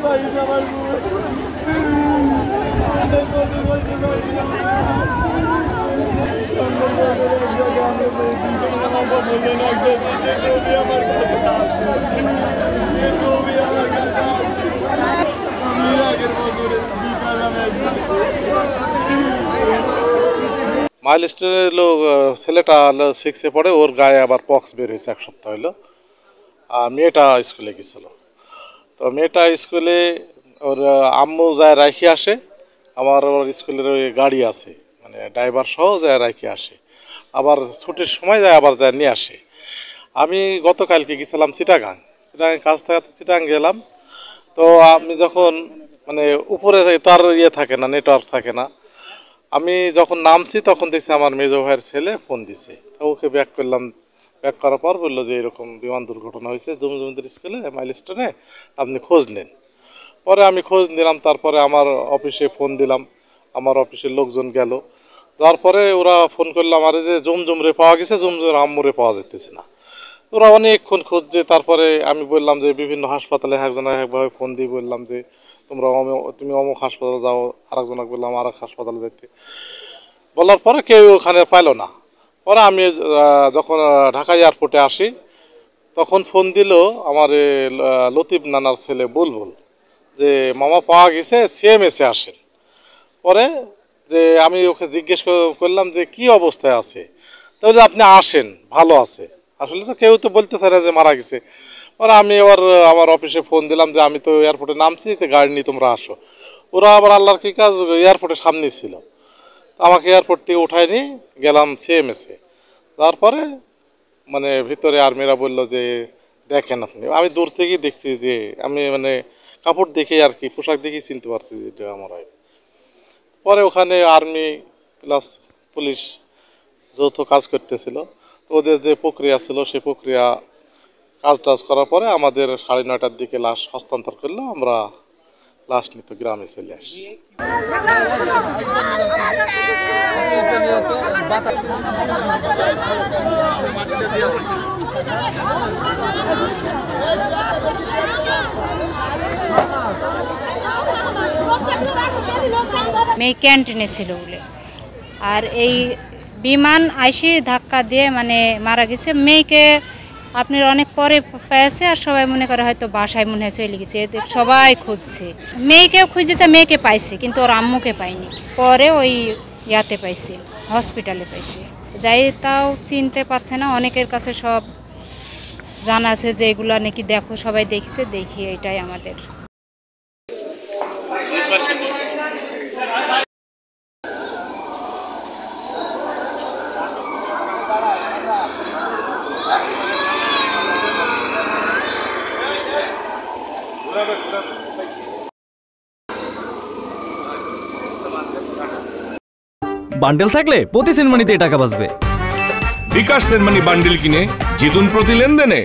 মাইলস্টোনের ছেলেটা 6-এ পড়ে, ওর গায়ে আবার পক্স বের হয়েছে 1 সপ্তাহ হলো। আর মেয়েটা স্কুলে গেছিল, তো মেয়েটা স্কুলে ওর আম্মু যায় রাখি আসে। আমার ওর স্কুলের ওই গাড়ি আছে, মানে ড্রাইভার সহ যায় রাখি আসে, আবার ছুটির সময় যায় আবার যায় নিয়ে আসে। আমি গতকালকে গেছিলাম চিটাগাং কাজ থাকাতে চিটাগাং গেলাম। তো আমি যখন মানে উপরে তার থাকে না, নেটওয়ার্ক থাকে না, আমি যখন নামছি তখন দেখছি আমার মেজো ভাইয়ের ছেলে ফোন দিছে। তো ওকে ব্যাক করলাম, ব্যাক করার পর বললো যে এরকম বিমান দুর্ঘটনা হয়েছে জমজমিদের স্কুলে মাইলস্টোনে, আপনি খোঁজ নেন। পরে আমি খোঁজ নিলাম, তারপরে আমার অফিসে ফোন দিলাম, আমার অফিসের লোকজন গেল। তারপরে ওরা ফোন করলো আমার যে জমজমরে পাওয়া গেছে, জমজমের আম্মুরে পাওয়া যেতেছে না। ওরা অনেকক্ষণ খুঁজছে। তারপরে আমি বললাম যে বিভিন্ন হাসপাতালে একভাবে ফোন দিয়ে বললাম যে তুমি অমুক হাসপাতালে যাও, আরেকজনকে বললাম আরেক হাসপাতালে যেতে। বলার পরে কেউ ওখানে পাইল না। পরে আমি যখন ঢাকা এয়ারপোর্টে আসি তখন ফোন দিল আমার লতিফ নানার ছেলে বুলবুল, যে মামা পাওয়া গেছে, সিএমএসে আসেন। পরে যে আমি ওকে জিজ্ঞেস করলাম যে কি অবস্থায় আছে, তাহলে আপনি আসেন, ভালো আছে। আসলে তো কেউ তো বলতে চায় না যে মারা গেছে। পরে আমি এবার আমার অফিসে ফোন দিলাম যে আমি তো এয়ারপোর্টে নামছি, তো গাড়ি নিয়ে তোমরা আসো। ওরা আবার আল্লাহর কি কাজ, এয়ারপোর্টের সামনে ছিল, আমাকে এয়ারপোর্ট থেকে উঠায় নিয়ে গেলাম সিএমএসে। তারপরে মানে ভিতরে আর্মিরা বললো যে দেখেন আপনি। আমি দূর থেকেই দেখছি, যে আমি মানে কাপড় দেখে আর কি, পোশাক দেখেই চিনতে পারছি যে এটা আমার হয়। পরে ওখানে আর্মি প্লাস পুলিশ যৌথ কাজ করতেছিল। তো ওদের যে প্রক্রিয়া ছিল সেই প্রক্রিয়া কাজ টাজ করার পরে আমাদের 9:30টার দিকে লাশ হস্তান্তর করলো। আমরা লাশ নিতে গ্রামে চলে আসছি। মেয়ে ক্যান্টিনে ছিল বলে, আর এই বিমান আইসি ধাক্কা দিয়ে মানে মারা গেছে। মেয়েকে আপনার অনেক পরে পেয়েছে, আর সবাই মনে করে হয়তো বাসায় মনে হয় চলে গেছে, সবাই খুঁজছে। মেয়েকেও খুঁজেছে, মেয়েকে পাইছে, কিন্তু ওর আম্মুকে পায়নি। পরে ওই ইয়াতে পাইছে, হসপিটালে পাইছে। যাই তাও চিনতে পারছে না। অনেকের কাছে সব জানা আছে যে এগুলো নাকি দেখো, সবাই দেখেছে, দেখি এটাই আমাদের। বান্ডেল থাকলে প্রতি সেনমানিতে টাকা বাঁচবে। বিকাশ সেনমানি বান্ডেল কিনে জিতুন প্রতি লেনদেনে।